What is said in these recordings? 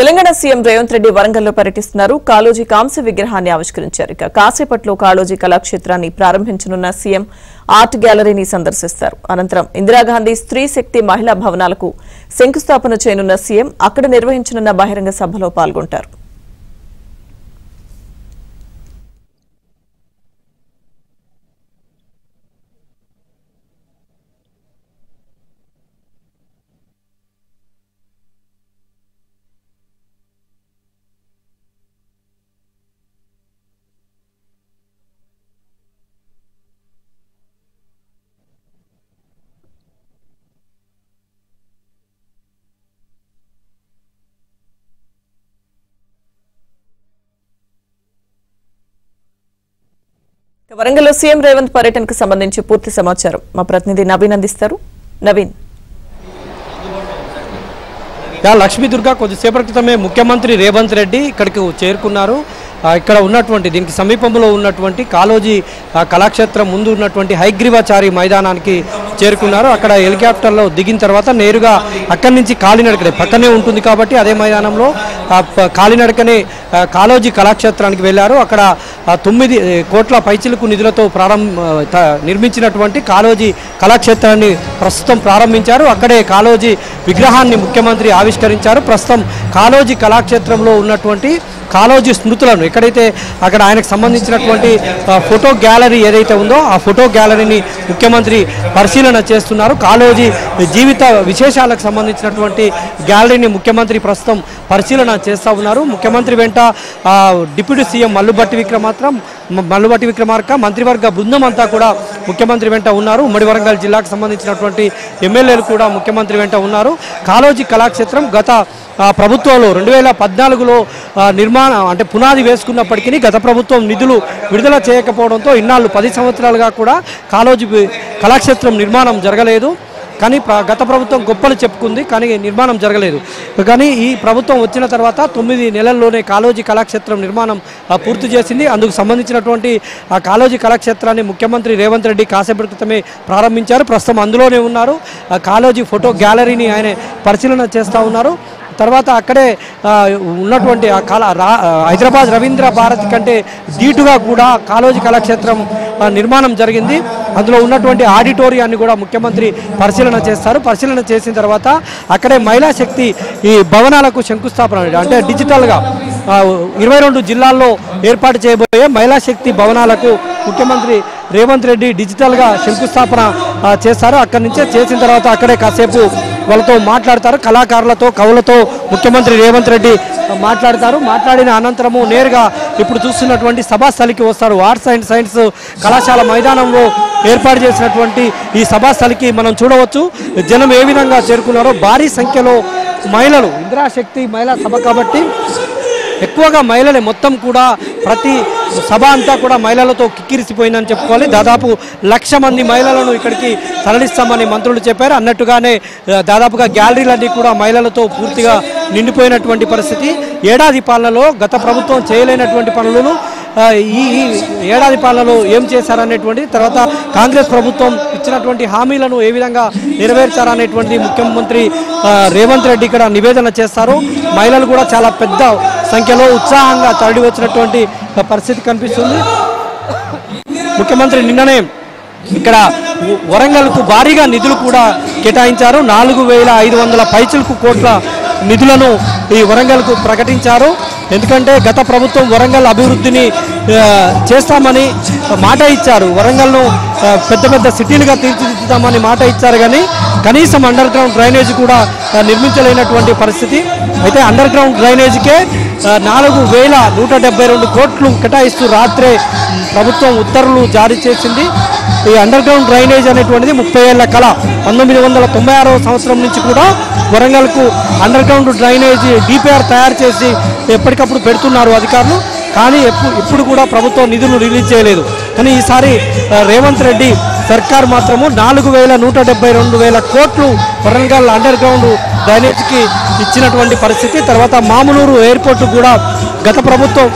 Telangana CM Revanth Reddy వరంగల్లో పర్యటిస్తున్నారు. కాళోజీ కాంస్య విగ్రహాన్ని ఆవిష్కరించారు. ఇక కాసేపట్లో కాళోజీ కళాక్షేత్రాన్ని ప్రారంభించనున్న సీఎం ఆర్ట్ గ్యాలరీని సందర్శిస్తారు. అనంతరం ఇందిరాగాంధీ స్త్రీ శక్తి మహిళా భవనాలకు శంకుస్థాపన చేయనున్న సీఎం అక్కడ నిర్వహించనున్న బహిరంగ సభలో పాల్గొంటారు. వరంగల్లో సీఎం రేవంత్ పర్యటనకు సంబంధించి పూర్తి సమాచారం మా ప్రతినిధి నవీన్ అందిస్తారు. నవీన్. లక్ష్మీ దుర్గా కొద్దిసేపటి క్రితమే ముఖ్యమంత్రి రేవంత్ రెడ్డి ఇక్కడికి చేరుకున్నారు. ఇక్కడ ఉన్నటువంటి దీనికి సమీపంలో ఉన్నటువంటి కాళోజీ కళాక్షేత్రం ముందు ఉన్నటువంటి హైగ్రీవాచారి మైదానానికి చేరుకున్నారు. అక్కడ హెలికాప్టర్లో దిగిన తర్వాత నేరుగా అక్కడి నుంచి కాలినడకనే పక్కనే ఉంటుంది కాబట్టి అదే మైదానంలో కాలినడకనే కాళోజీ కళాక్షేత్రానికి వెళ్లారు. అక్కడ 9 కోట్ల పైచిలకు నిధులతో నిర్మించినటువంటి కాళోజీ కళాక్షేత్రాన్ని ప్రస్తుతం ప్రారంభించారు. అక్కడే కాళోజీ విగ్రహాన్ని ముఖ్యమంత్రి ఆవిష్కరించారు. ప్రస్తుతం కాళోజీ కళాక్షేత్రంలో ఉన్నటువంటి కాళోజీ స్మృతులను ఎక్కడైతే అక్కడ ఆయనకు సంబంధించినటువంటి ఫోటో గ్యాలరీ ఏదైతే ఉందో ఆ ఫోటో గ్యాలరీని ముఖ్యమంత్రి పరిశీలన చేస్తున్నారు. కాళోజీ జీవిత విశేషాలకు సంబంధించినటువంటి గ్యాలరీని ముఖ్యమంత్రి ప్రస్తుతం పరిశీలన చేస్తూ ఉన్నారు. ముఖ్యమంత్రి వెంట డిప్యూటీ సీఎం మల్లుబట్టి విక్రమార్క మంత్రివర్గ బృందం అంతా కూడా ముఖ్యమంత్రి వెంట ఉన్నారు. ఉమ్మడి వరంగల్ జిల్లాకు సంబంధించినటువంటి ఎమ్మెల్యేలు కూడా ముఖ్యమంత్రి వెంట ఉన్నారు. కాళోజీ కళాక్షేత్రం గత ప్రభుత్వంలో 2014లో అంటే పునాది వేసుకున్నప్పటికీ గత ప్రభుత్వం నిధులు విడుదల చేయకపోవడంతో ఇన్నాళ్ళు 10 సంవత్సరాలుగా కూడా కాళోజీ కళాక్షేత్రం నిర్మాణం జరగలేదు. కానీ గత ప్రభుత్వం గొప్పలు చెప్పుకుంది, కానీ నిర్మాణం జరగలేదు. కానీ ఈ ప్రభుత్వం వచ్చిన తర్వాత 9 నెలల్లోనే కాళోజీ కళాక్షేత్రం నిర్మాణం పూర్తి చేసింది. అందుకు సంబంధించినటువంటి ఆ కాళోజీ కళాక్షేత్రాన్ని ముఖ్యమంత్రి రేవంత్ రెడ్డి కాసేపటి క్రితమే ప్రారంభించారు. ప్రస్తుతం అందులోనే ఉన్నారు. కాళోజీ ఫోటో గ్యాలరీని ఆయన పరిశీలన చేస్తూ ఉన్నారు. తర్వాత అక్కడే ఉన్నటువంటి హైదరాబాద్ రవీంద్ర భారతి కంటే ధీటుగా కూడా కాళోజీ కళాక్షేత్రం నిర్మాణం జరిగింది. అందులో ఉన్నటువంటి ఆడిటోరియాన్ని కూడా ముఖ్యమంత్రి పరిశీలన చేస్తారు. పరిశీలన చేసిన తర్వాత అక్కడే మహిళా శక్తి ఈ భవనాలకు శంకుస్థాపన అంటే డిజిటల్గా 22 జిల్లాల్లో ఏర్పాటు చేయబోయే మహిళా శక్తి భవనాలకు ముఖ్యమంత్రి రేవంత్ రెడ్డి డిజిటల్గా శంకుస్థాపన చేస్తారు. అక్కడి నుంచే చేసిన తర్వాత అక్కడే కాసేపు వాళ్ళతో మాట్లాడతారు. కళాకారులతో కవులతో ముఖ్యమంత్రి రేవంత్ రెడ్డి మాట్లాడతారు. మాట్లాడిన అనంతరము నేరుగా ఇప్పుడు చూస్తున్నటువంటి సభాస్థలికి వస్తారు. ఆర్ట్స్ అండ్ సైన్స్ కళాశాల మైదానంలో ఏర్పాటు చేసినటువంటి ఈ సభాస్థలికి మనం చూడవచ్చు జనం ఏ విధంగా చేరుకున్నారో. భారీ సంఖ్యలో మహిళలు, ఇందిరాశక్తి మహిళా సభ కాబట్టి ఎక్కువగా మహిళలే మొత్తం కూడా ప్రతి సభ అంతా కూడా మహిళలతో కిక్కిరిసిపోయిందని చెప్పుకోవాలి. దాదాపు 1,00,000 మంది మహిళలను ఇక్కడికి తరలిస్తామని మంత్రులు చెప్పారు. అన్నట్టుగానే దాదాపుగా గ్యాలరీలన్నీ కూడా మహిళలతో పూర్తిగా నిండిపోయినటువంటి పరిస్థితి. ఏడాది పాలనలో గత ప్రభుత్వం చేయలేనటువంటి పనులను ఈ ఏడాది పాలనలో ఏం చేశారనేటువంటి, తర్వాత కాంగ్రెస్ ప్రభుత్వం ఇచ్చినటువంటి హామీలను ఏ విధంగా నెరవేర్చారనేటువంటి ముఖ్యమంత్రి రేవంత్ రెడ్డి ఇక్కడ నివేదన చేస్తారు. మహిళలు కూడా చాలా పెద్ద సంఖ్యలో ఉత్సాహంగా తరలి వచ్చినటువంటి పరిస్థితి కనిపిస్తుంది. ముఖ్యమంత్రి నిన్ననే ఇక్కడ వరంగల్కు భారీగా నిధులు కూడా కేటాయించారు. 4,500 పైచిలకు కోట్ల నిధులను ఈ వరంగల్కు ప్రకటించారు. ఎందుకంటే గత ప్రభుత్వం వరంగల్ అభివృద్ధిని చేస్తామని మాట ఇచ్చారు. వరంగల్ను పెద్ద పెద్ద సిటీలుగా తీర్చిదిద్దుతామని మాట ఇచ్చారు. కానీ కనీసం అండర్ గ్రౌండ్ డ్రైనేజ్ కూడా నిర్మించలేనటువంటి పరిస్థితి. అయితే అండర్ గ్రౌండ్ డ్రైనేజీకే 4,172 కోట్లు కేటాయిస్తూ రాత్రే ప్రభుత్వం ఉత్తర్వులు జారీ చేసింది. ఈ అండర్ గ్రౌండ్ డ్రైనేజ్ అనేటువంటిది 30 ఏళ్ల కళ. 1996వ సంవత్సరం నుంచి కూడా వరంగల్కు అండర్ గ్రౌండ్ డ్రైనేజ్ డిపిఆర్ తయారు చేసి ఎప్పటికప్పుడు పెడుతున్నారు అధికారులు. కానీ ఇప్పుడు కూడా ప్రభుత్వం నిధులు రిలీజ్ చేయలేదు. కానీ ఈసారి రేవంత్ రెడ్డి సర్కార్ మాత్రము 4,172 కోట్లు వరంగల్ అండర్ గ్రౌండ్ డ్రైనేజ్కి ఇచ్చినటువంటి పరిస్థితి. తర్వాత మామునూరు ఎయిర్పోర్టు కూడా గత ప్రభుత్వం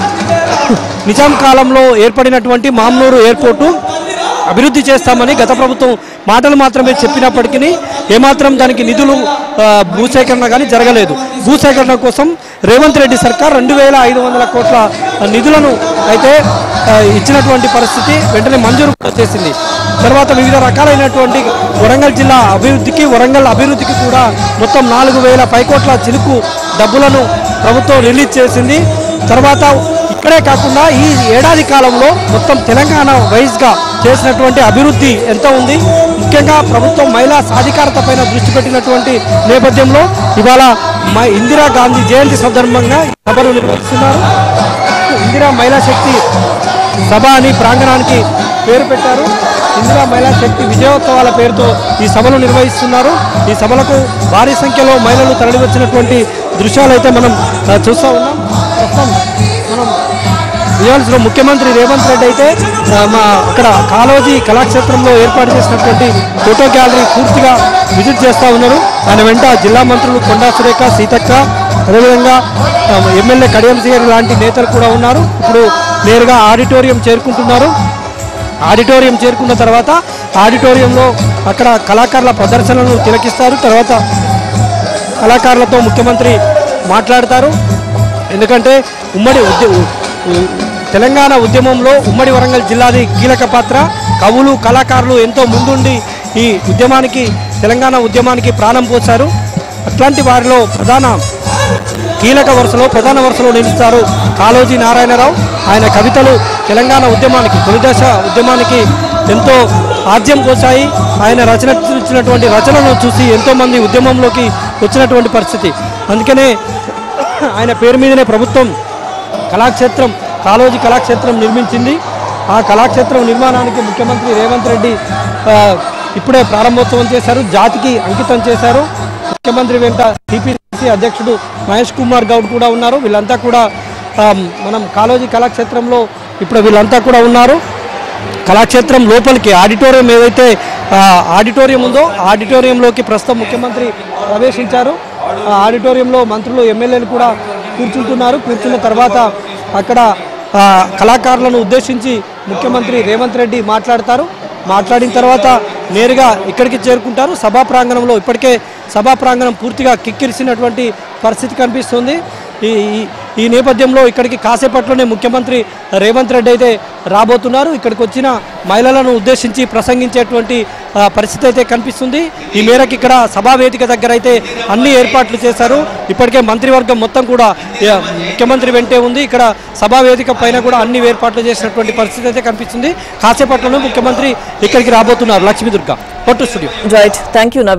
నిజాం కాలంలో ఏర్పడినటువంటి మామునూరు ఎయిర్పోర్టు అభివృద్ధి చేస్తామని గత ప్రభుత్వం మాటలు మాత్రమే చెప్పినప్పటికీ ఏమాత్రం దానికి నిధులు భూసేకరణ కానీ జరగలేదు. భూసేకరణ కోసం రేవంత్ రెడ్డి సర్కార్ 2500 కోట్ల నిధులను అయితే ఇచ్చినటువంటి పరిస్థితి, వెంటనే మంజూరు చేసింది. తర్వాత వివిధ రకాలైనటువంటి వరంగల్ జిల్లా అభివృద్ధికి, వరంగల్ అభివృద్ధికి కూడా మొత్తం 4000 పైకోట్ల చిలుకు డబ్బులను ప్రభుత్వం రిలీజ్ చేసింది. తర్వాత ఇక్కడే కాకుండా ఈ ఏడాది కాలంలో మొత్తం తెలంగాణ వైజ్గా చేసినటువంటి అభివృద్ధి ఎంత ఉంది, ముఖ్యంగా ప్రభుత్వం మహిళా సాధికారత పైన దృష్టి పెట్టినటువంటి నేపథ్యంలో ఇవాళ ఇందిరా గాంధీ జయంతి సందర్భంగా సభను నిర్వహిస్తున్నారు. ఇందిరా మహిళా శక్తి సభ అని ప్రాంగణానికి పేరు పెట్టారు. ఇందిరా మహిళా శక్తి విజయోత్సవాల పేరుతో ఈ సభలు నిర్వహిస్తున్నారు. ఈ సభలకు భారీ సంఖ్యలో మహిళలు తరలివచ్చినటువంటి దృశ్యాలు అయితే మనం చూస్తూ ఉన్నాం. ప్రస్తుతం మనం విజయవాడలో ముఖ్యమంత్రి రేవంత్ రెడ్డి అయితే అక్కడ కాళోజీ కళాక్షేత్రంలో ఏర్పాటు చేసినటువంటి ఫోటో గ్యాలరీ పూర్తిగా విజిట్ చేస్తూ ఉన్నారు. ఆయన వెంట జిల్లా మంత్రులు కొండా సురేఖ, సీతక్క, అదేవిధంగా ఎమ్మెల్యే కడియం శ్రీహరి లాంటి నేతలు కూడా ఉన్నారు. ఇప్పుడు నేరుగా ఆడిటోరియం చేరుకుంటున్నారు. ఆడిటోరియం చేరుకున్న తర్వాత ఆడిటోరియంలో అక్కడ కళాకారుల ప్రదర్శనలను తిలకిస్తారు. తర్వాత కళాకారులతో ముఖ్యమంత్రి మాట్లాడతారు. ఎందుకంటే ఉమ్మడి తెలంగాణ ఉద్యమంలో ఉమ్మడి వరంగల్ జిల్లాది కీలక పాత్ర. కవులు, కళాకారులు ఎంతో ముందుండి ఈ ఉద్యమానికి, తెలంగాణ ఉద్యమానికి ప్రాణం పోశారు. అట్లాంటి వారిలో ప్రధాన వరుసలో నిలుస్తారు కాళోజీ నారాయణరావు. ఆయన కవితలు తెలంగాణ ఉద్యమానికి, తొలిదశ ఉద్యమానికి ఎంతో ఆద్యం పోసాయి. ఆయన రచనటువంటి రచనలను చూసి ఎంతోమంది ఉద్యమంలోకి వచ్చినటువంటి పరిస్థితి. అందుకనే ఆయన పేరు మీదనే ప్రభుత్వం కాళోజీ కళాక్షేత్రం నిర్మించింది. ఆ కళాక్షేత్రం నిర్మాణానికి ముఖ్యమంత్రి రేవంత్ రెడ్డి ఇప్పుడే ప్రారంభోత్సవం చేశారు, జాతికి అంకితం చేశారు. ముఖ్యమంత్రి వెంట టీపీసీసీ అధ్యక్షుడు మహేష్ కుమార్ గౌడ్ కూడా ఉన్నారు. వీళ్ళంతా కూడా మనం కాళోజీ కళాక్షేత్రంలో ఇప్పుడు వీళ్ళంతా కూడా ఉన్నారు. కళాక్షేత్రం లోపలికి ఆడిటోరియం ఏదైతే ఆడిటోరియం ఉందో ఆడిటోరియంలోకి ప్రస్తుతం ముఖ్యమంత్రి ప్రవేశించారు. ఆడిటోరియంలో మంత్రులు, ఎమ్మెల్యేలు కూడా కూర్చుంటున్నారు. కూర్చున్న తర్వాత అక్కడ కళాకారులను ఉద్దేశించి ముఖ్యమంత్రి రేవంత్ రెడ్డి మాట్లాడతారు. మాట్లాడిన తర్వాత నేరుగా ఇక్కడికి చేరుకుంటారు. సభా ప్రాంగణంలో ఇప్పటికే సభా ప్రాంగణం పూర్తిగా కిక్కిరిసినటువంటి పరిస్థితి కనిపిస్తుంది. ఈ నేపథ్యంలో ఇక్కడికి కాసేపట్లోనే ముఖ్యమంత్రి రేవంత్ రెడ్డి అయితే రాబోతున్నారు. ఇక్కడికి వచ్చిన మహిళలను ఉద్దేశించి ప్రసంగించేటువంటి పరిస్థితి అయితే కనిపిస్తుంది. ఈ మేరకు ఇక్కడ సభా వేదిక దగ్గర అయితే అన్ని ఏర్పాట్లు చేశారు. ఇప్పటికే మంత్రివర్గం మొత్తం కూడా ముఖ్యమంత్రి వెంటే ఉంది. ఇక్కడ సభా వేదిక పైన కూడా అన్ని ఏర్పాట్లు చేసినటువంటి పరిస్థితి అయితే కనిపిస్తుంది. కాసేపట్లోనే ముఖ్యమంత్రి ఇక్కడికి రాబోతున్నారు. లక్ష్మీ దుర్గా, పొట్టు studio. Right, thank you Naveen.